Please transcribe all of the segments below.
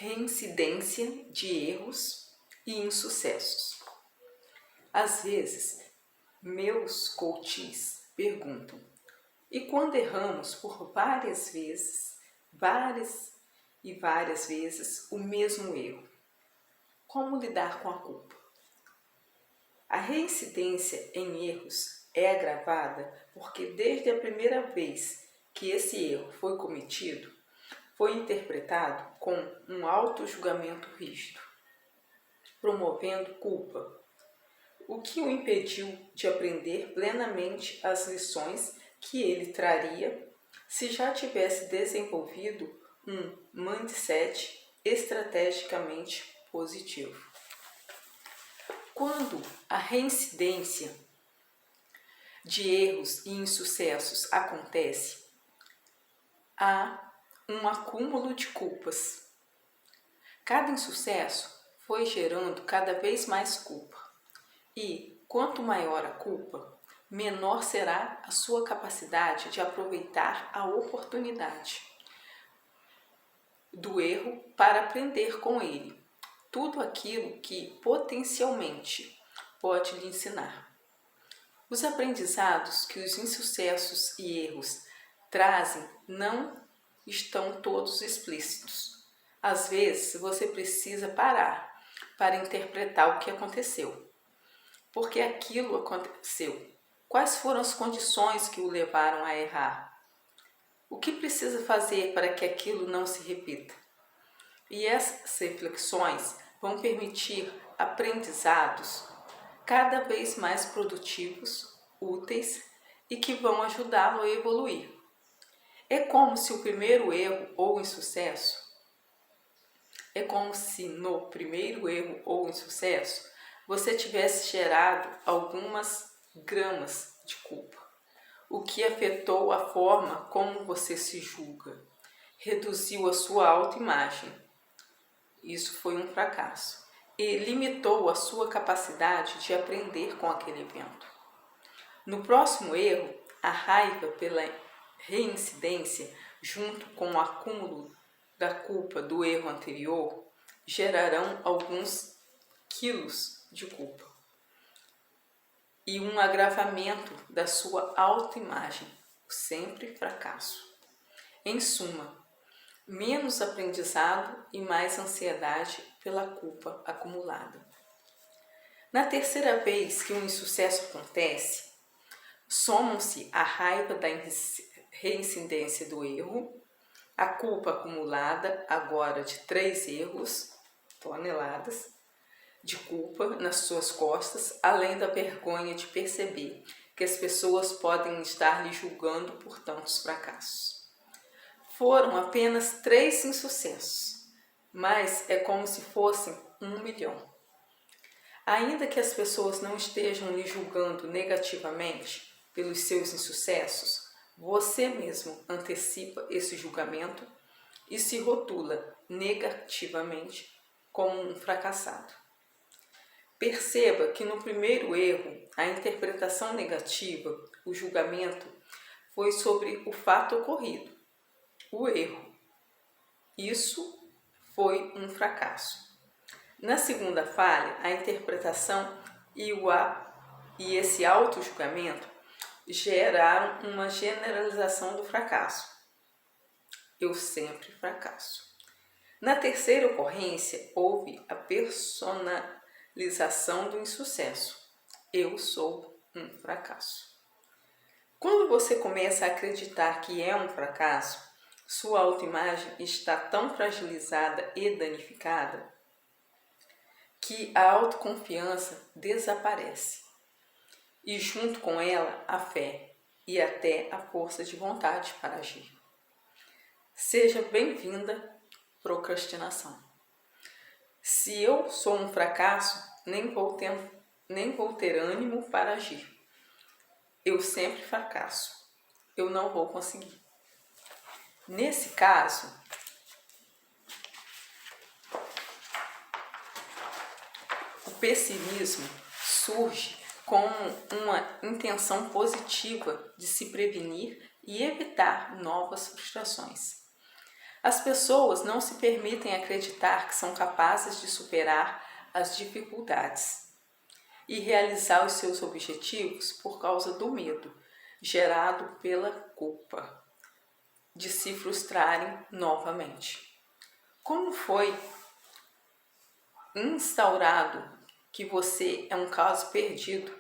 reincidência de erros e insucessos. Às vezes, meus coaches perguntam: e quando erramos por várias vezes o mesmo erro, como lidar com a culpa? A reincidência em erros é agravada porque desde a primeira vez que esse erro foi cometido, foi interpretado com um auto-julgamento rígido, promovendo culpa, o que o impediu de aprender plenamente as lições que ele traria se já tivesse desenvolvido um mindset estrategicamente positivo. Quando a reincidência de erros e insucessos acontece, há um acúmulo de culpas. Cada insucesso foi gerando cada vez mais culpa. E quanto maior a culpa, menor será a sua capacidade de aproveitar a oportunidade do erro para aprender com ele tudo aquilo que potencialmente pode lhe ensinar. Os aprendizados que os insucessos e erros trazem não estão todos explícitos. Às vezes você precisa parar para interpretar o que aconteceu. Por que aquilo aconteceu? Quais foram as condições que o levaram a errar? O que precisa fazer para que aquilo não se repita? E essas reflexões vão permitir aprendizados cada vez mais produtivos, úteis e que vão ajudá-lo a evoluir. É como se no primeiro erro ou insucesso você tivesse gerado algumas gramas de culpa, o que afetou a forma como você se julga, reduziu a sua autoimagem. Isso foi um fracasso e limitou a sua capacidade de aprender com aquele evento. No próximo erro, a raiva pela reincidência, junto com o acúmulo da culpa do erro anterior, gerarão alguns quilos de culpa e um agravamento da sua autoimagem, sempre fracasso. Em suma, menos aprendizado e mais ansiedade pela culpa acumulada. Na terceira vez que um insucesso acontece, somam-se a raiva da reincidência do erro, a culpa acumulada agora de 3 erros, toneladas de culpa nas suas costas, além da vergonha de perceber que as pessoas podem estar lhe julgando por tantos fracassos. Foram apenas 3 insucessos, mas é como se fossem 1 milhão. Ainda que as pessoas não estejam lhe julgando negativamente pelos seus insucessos, você mesmo antecipa esse julgamento e se rotula negativamente como um fracassado. Perceba que no primeiro erro, a interpretação negativa, o julgamento, foi sobre o fato ocorrido, o erro. Isso foi um fracasso. Na segunda falha, a interpretação e esse auto-julgamento geraram uma generalização do fracasso. Eu sempre fracasso. Na terceira ocorrência, houve a personalização do insucesso. Eu sou um fracasso. Quando você começa a acreditar que é um fracasso, sua autoimagem está tão fragilizada e danificada que a autoconfiança desaparece e junto com ela a fé e até a força de vontade para agir. Seja bem-vinda, procrastinação. Se eu sou um fracasso, nem vou ter ânimo para agir. Eu sempre fracasso. Eu não vou conseguir. Nesse caso, o pessimismo surge com uma intenção positiva de se prevenir e evitar novas frustrações. As pessoas não se permitem acreditar que são capazes de superar as dificuldades e realizar os seus objetivos por causa do medo, gerado pela culpa, de se frustrarem novamente. Como foi instaurado que você é um caso perdido,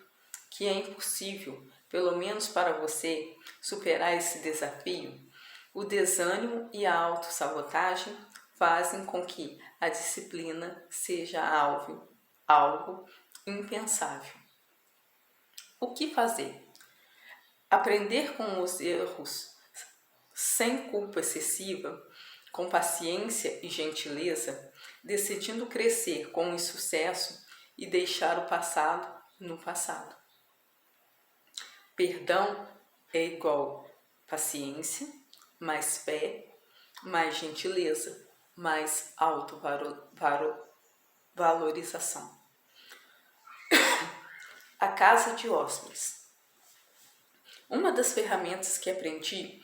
que é impossível, pelo menos para você, superar esse desafio, o desânimo e a autossabotagem fazem com que a disciplina seja algo impensável. O que fazer? Aprender com os erros sem culpa excessiva, com paciência e gentileza, decidindo crescer com o sucesso e deixar o passado no passado. Perdão é igual paciência, mais fé, mais gentileza, mais autovalorização. A casa de hóspedes. Uma das ferramentas que aprendi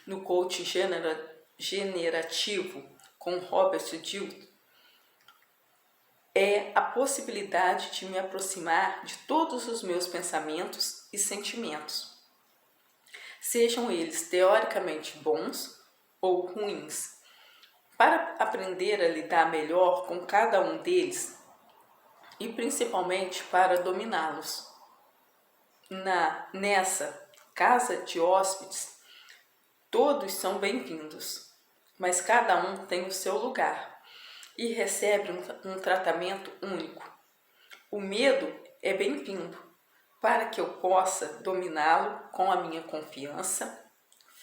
no coaching generativo com Robert Dilts é a possibilidade de me aproximar de todos os meus pensamentos e sentimentos, sejam eles teoricamente bons ou ruins, para aprender a lidar melhor com cada um deles e principalmente para dominá-los. Nessa casa de hóspedes, todos são bem-vindos, mas cada um tem o seu lugar e recebe um tratamento único. O medo é bem-vindo para que eu possa dominá-lo com a minha confiança,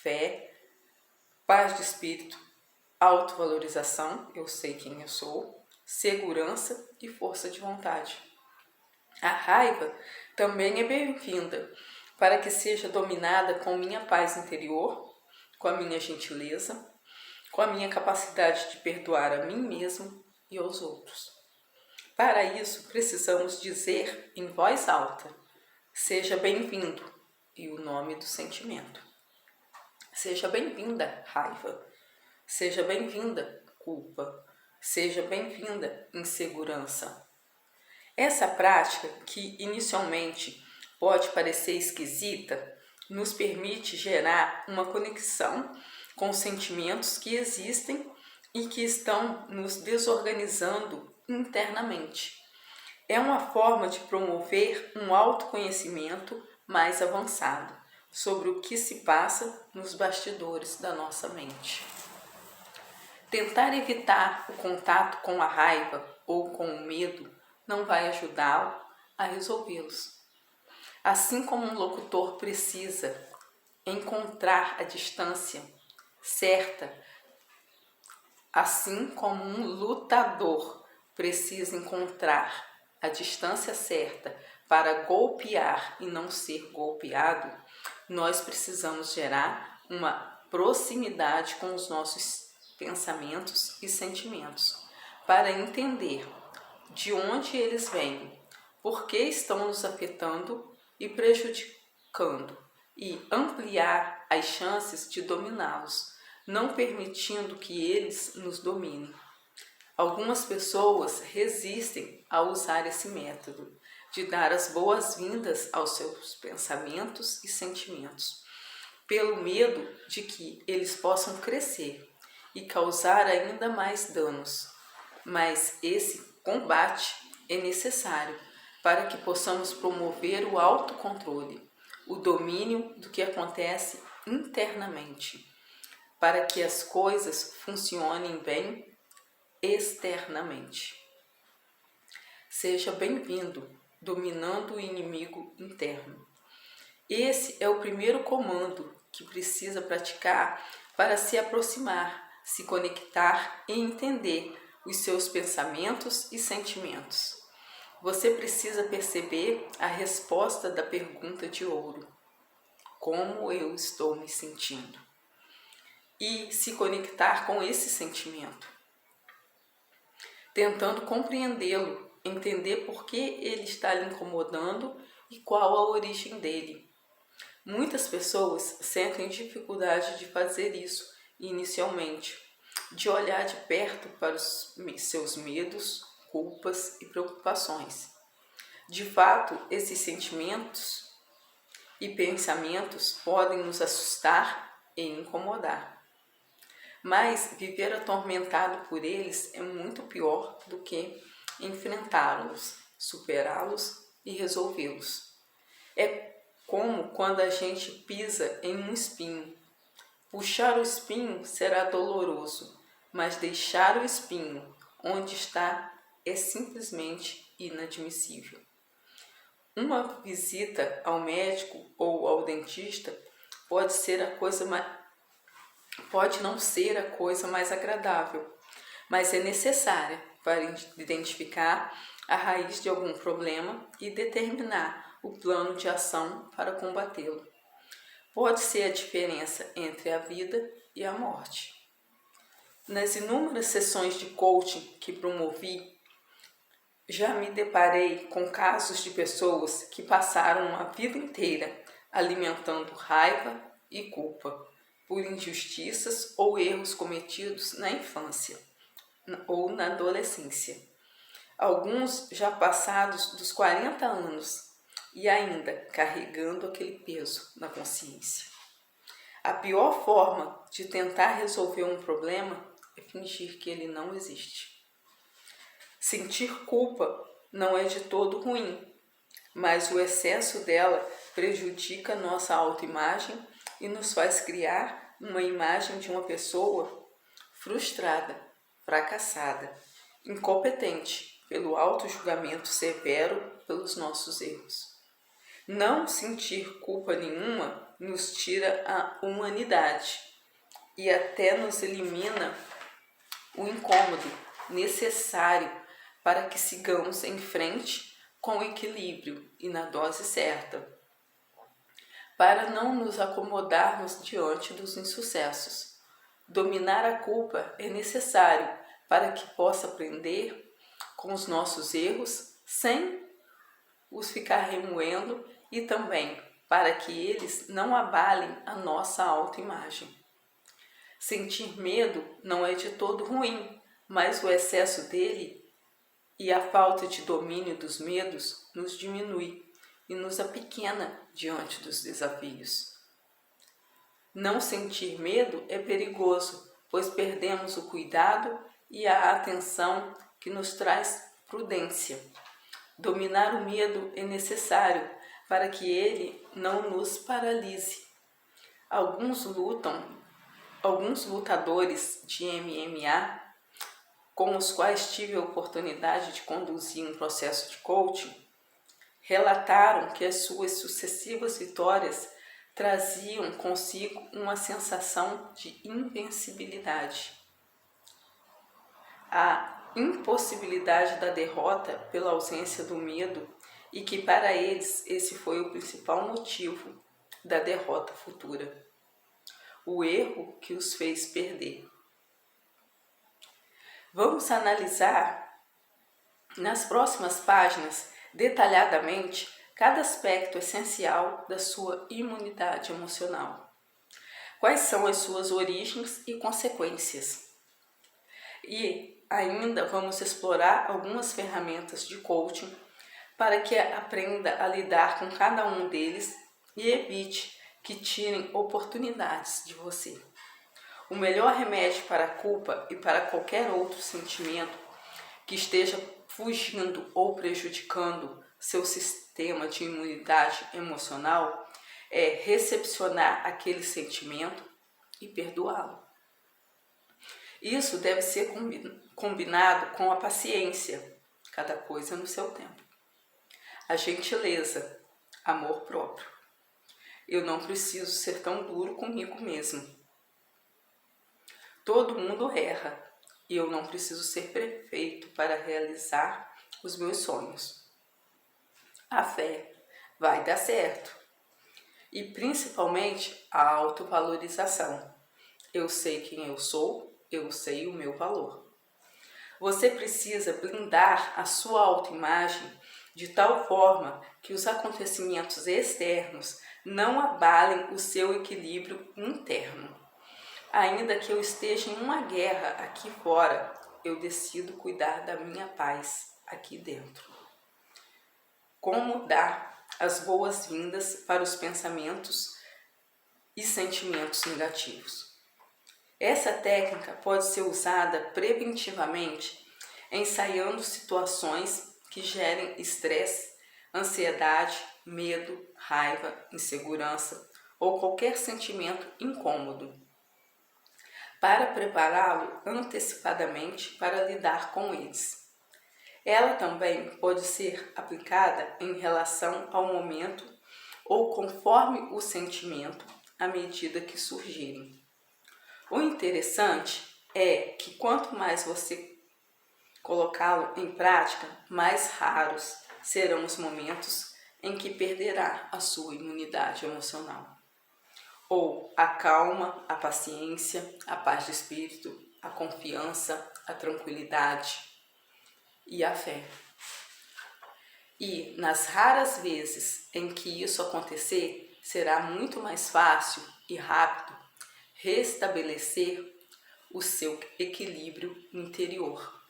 fé, paz de espírito, autovalorização, eu sei quem eu sou, segurança e força de vontade. A raiva também é bem-vinda para que seja dominada com minha paz interior, com a minha gentileza, com a minha capacidade de perdoar a mim mesmo e aos outros. Para isso, precisamos dizer em voz alta: seja bem-vindo, e o nome do sentimento. Seja bem-vinda, raiva. Seja bem-vinda, culpa. Seja bem-vinda, insegurança. Essa prática, que inicialmente pode parecer esquisita, nos permite gerar uma conexão com os sentimentos que existem e que estão nos desorganizando internamente. É uma forma de promover um autoconhecimento mais avançado sobre o que se passa nos bastidores da nossa mente. Tentar evitar o contato com a raiva ou com o medo não vai ajudá-lo a resolvê-los. Assim como um locutor precisa encontrar a distância certa, assim como um lutador precisa encontrar a distância certa para golpear e não ser golpeado, nós precisamos gerar uma proximidade com os nossos pensamentos e sentimentos para entender de onde eles vêm, por que estão nos afetando e prejudicando, e ampliar as chances de dominá-los, não permitindo que eles nos dominem. Algumas pessoas resistem a usar esse método de dar as boas-vindas aos seus pensamentos e sentimentos, pelo medo de que eles possam crescer e causar ainda mais danos. Mas esse combate é necessário para que possamos promover o autocontrole, o domínio do que acontece internamente, para que as coisas funcionem bem externamente. Seja bem-vindo, dominando o inimigo interno. Esse é o primeiro comando que precisa praticar para se aproximar, se conectar e entender os seus pensamentos e sentimentos. Você precisa perceber a resposta da pergunta de ouro: como eu estou me sentindo? E se conectar com esse sentimento, tentando compreendê-lo, entender por que ele está lhe incomodando e qual a origem dele. Muitas pessoas sentem dificuldade de fazer isso inicialmente, de olhar de perto para os seus medos, culpas e preocupações. De fato, esses sentimentos e pensamentos podem nos assustar e incomodar. Mas viver atormentado por eles é muito pior do que enfrentá-los, superá-los e resolvê-los. É como quando a gente pisa em um espinho. Puxar o espinho será doloroso, mas deixar o espinho onde está é simplesmente inadmissível. Uma visita ao médico ou ao dentista pode não ser a coisa mais agradável, mas é necessária para identificar a raiz de algum problema e determinar o plano de ação para combatê-lo. Pode ser a diferença entre a vida e a morte. Nas inúmeras sessões de coaching que promovi, já me deparei com casos de pessoas que passaram a vida inteira alimentando raiva e culpa por injustiças ou erros cometidos na infância ou na adolescência. Alguns já passados dos 40 anos e ainda carregando aquele peso na consciência. A pior forma de tentar resolver um problema é fingir que ele não existe. Sentir culpa não é de todo ruim, mas o excesso dela prejudica nossa autoimagem e nos faz criar uma imagem de uma pessoa frustrada, fracassada, incompetente pelo auto-julgamento severo pelos nossos erros. Não sentir culpa nenhuma nos tira a humanidade e até nos elimina o incômodo necessário para que sigamos em frente com equilíbrio e na dose certa, para não nos acomodarmos diante dos insucessos. Dominar a culpa é necessário para que possa aprender com os nossos erros sem os ficar remoendo e também para que eles não abalem a nossa autoimagem. Sentir medo não é de todo ruim, mas o excesso dele e a falta de domínio dos medos nos diminui e nos apequena diante dos desafios. Não sentir medo é perigoso, pois perdemos o cuidado e a atenção que nos traz prudência. Dominar o medo é necessário para que ele não nos paralise. Alguns lutadores de MMA com os quais tive a oportunidade de conduzir um processo de coaching, relataram que as suas sucessivas vitórias traziam consigo uma sensação de invencibilidade. A impossibilidade da derrota pela ausência do medo e que para eles esse foi o principal motivo da derrota futura. O erro que os fez perder. Vamos analisar nas próximas páginas detalhadamente cada aspecto essencial da sua imunidade emocional. Quais são as suas origens e consequências? E ainda vamos explorar algumas ferramentas de coaching para que aprenda a lidar com cada um deles e evite que tirem oportunidades de você. O melhor remédio para a culpa e para qualquer outro sentimento que esteja fugindo ou prejudicando seu sistema de imunidade emocional é recepcionar aquele sentimento e perdoá-lo. Isso deve ser combinado com a paciência, cada coisa no seu tempo. A gentileza, amor próprio. Eu não preciso ser tão duro comigo mesmo. Todo mundo erra e eu não preciso ser perfeito para realizar os meus sonhos. A fé vai dar certo. E principalmente a autovalorização. Eu sei quem eu sou, eu sei o meu valor. Você precisa blindar a sua autoimagem de tal forma que os acontecimentos externos não abalem o seu equilíbrio interno. Ainda que eu esteja em uma guerra aqui fora, eu decido cuidar da minha paz aqui dentro. Como dar as boas-vindas para os pensamentos e sentimentos negativos? Essa técnica pode ser usada preventivamente, ensaiando situações que gerem estresse, ansiedade, medo, raiva, insegurança ou qualquer sentimento incômodo, para prepará-lo antecipadamente para lidar com eles. Ela também pode ser aplicada em relação ao momento ou conforme o sentimento, à medida que surgirem. O interessante é que quanto mais você colocá-lo em prática, mais raros serão os momentos em que perderá a sua imunidade emocional. Ou a calma, a paciência, a paz de espírito, a confiança, a tranquilidade e a fé. E nas raras vezes em que isso acontecer, será muito mais fácil e rápido restabelecer o seu equilíbrio interior.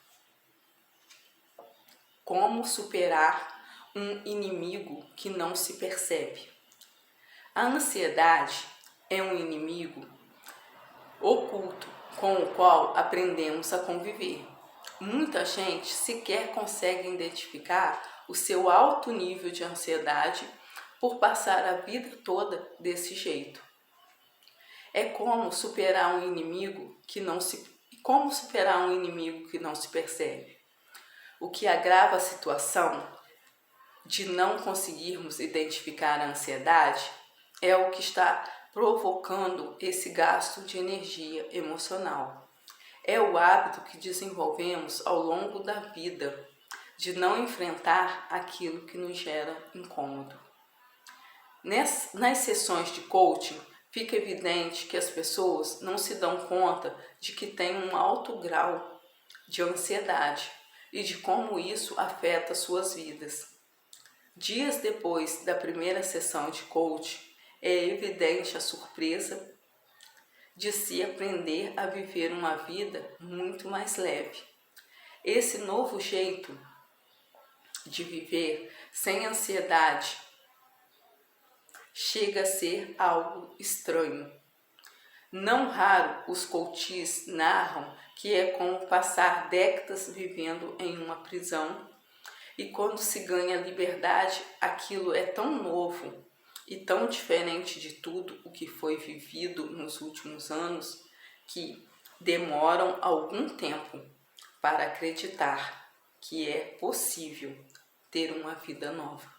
Como superar um inimigo que não se percebe? A ansiedade é um inimigo oculto com o qual aprendemos a conviver. Muita gente sequer consegue identificar o seu alto nível de ansiedade por passar a vida toda desse jeito. É como superar um inimigo que não se percebe. O que agrava a situação de não conseguirmos identificar a ansiedade é o que está provocando esse gasto de energia emocional. É o hábito que desenvolvemos ao longo da vida de não enfrentar aquilo que nos gera incômodo. Nas sessões de coaching, fica evidente que as pessoas não se dão conta de que têm um alto grau de ansiedade e de como isso afeta suas vidas. Dias depois da primeira sessão de coaching, é evidente a surpresa de se aprender a viver uma vida muito mais leve. Esse novo jeito de viver sem ansiedade chega a ser algo estranho. Não raro os coaches narram que é como passar décadas vivendo em uma prisão e quando se ganha liberdade, aquilo é tão novo e tão diferente de tudo o que foi vivido nos últimos anos que demoram algum tempo para acreditar que é possível ter uma vida nova.